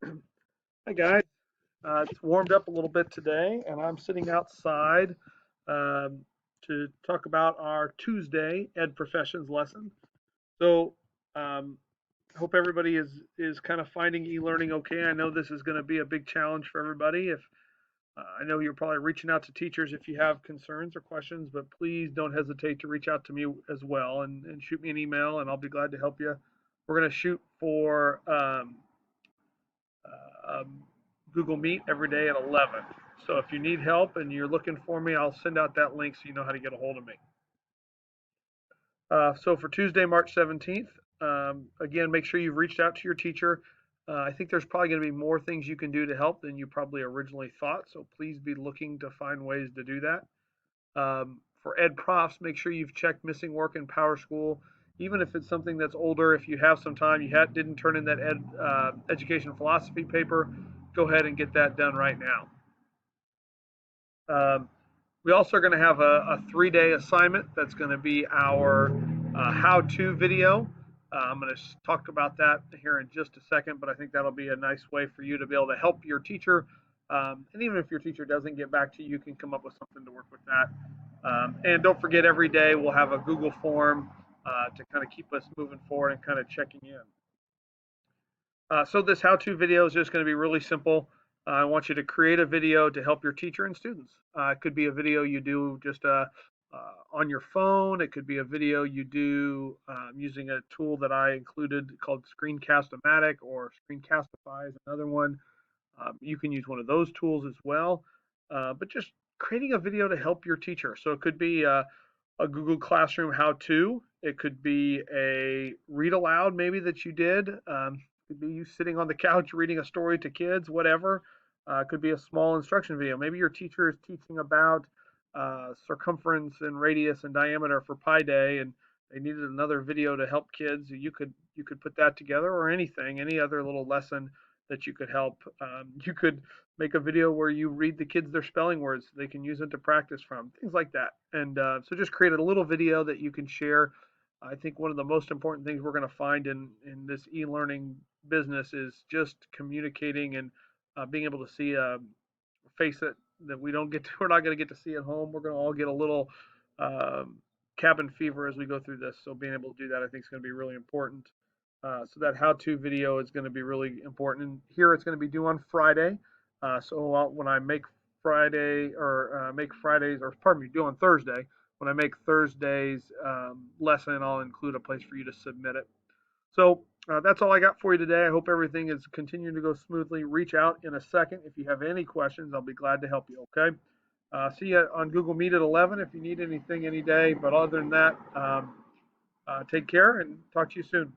Hi guys, it's warmed up a little bit today, and I'm sitting outside um, to talk about our Tuesday Ed Professions lesson. So, um, hope everybody is kind of finding e-learning okay. I know this is going to be a big challenge for everybody. If I know you're probably reaching out to teachers if you have concerns or questions, but please don't hesitate to reach out to me as well and shoot me an email, and I'll be glad to help you. We're going to shoot for um, Google Meet every day at 11. So if you need help and you're looking for me, I'll send out that link so you know how to get a hold of me. So for Tuesday, March 17th, again, make sure you've reached out to your teacher. I think there's probably going to be more things you can do to help than you probably originally thought. So please be looking to find ways to do that. For Ed Profs, make sure you've checked missing work in Power School. Even if it's something that's older, if you have some time, didn't turn in that education philosophy paper, go ahead and get that done right now. Um, we also are going to have a 3-day assignment that's going to be our how-to video. I'm going to talk about that here in just a second, but I think that'll be a nice way for you to be able to help your teacher. And even if your teacher doesn't get back to you, you can come up with something to work with that. And don't forget, every day we'll have a Google form to kind of keep us moving forward and kind of checking in. So this how-to video is just going to be really simple. I want you to create a video to help your teacher and students. It could be a video you do just on your phone. It could be a video you do using a tool that I included called Screencast-O-Matic, or Screencastify is another one. You can use one of those tools as well. But just creating a video to help your teacher. So it could be a Google Classroom how-to. It could be a read aloud maybe that you did. It could be you sitting on the couch reading a story to kids, whatever. It could be a small instruction video. Maybe your teacher is teaching about circumference and radius and diameter for Pi Day, and they needed another video to help kids. You could put that together, or anything, any other little lesson that you could help. You could make a video where you read the kids their spelling words so they can use it to practice from, things like that. And so just create a little video that you can share. I think one of the most important things we're going to find in this e-learning business is just communicating and being able to see a face that we're not going to get to see at home. We're going to all get a little um, cabin fever as we go through this. So being able to do that, I think, is going to be really important. So that how-to video is going to be really important. And here it's going to be due on Friday. So when I make make Fridays, or pardon me, due on Thursday. When I make Thursday's lesson, I'll include a place for you to submit it. So that's all I got for you today. I hope everything is continuing to go smoothly. Reach out in a second if you have any questions. I'll be glad to help you. Okay. See you on Google Meet at 11 if you need anything any day. But other than that, take care and talk to you soon.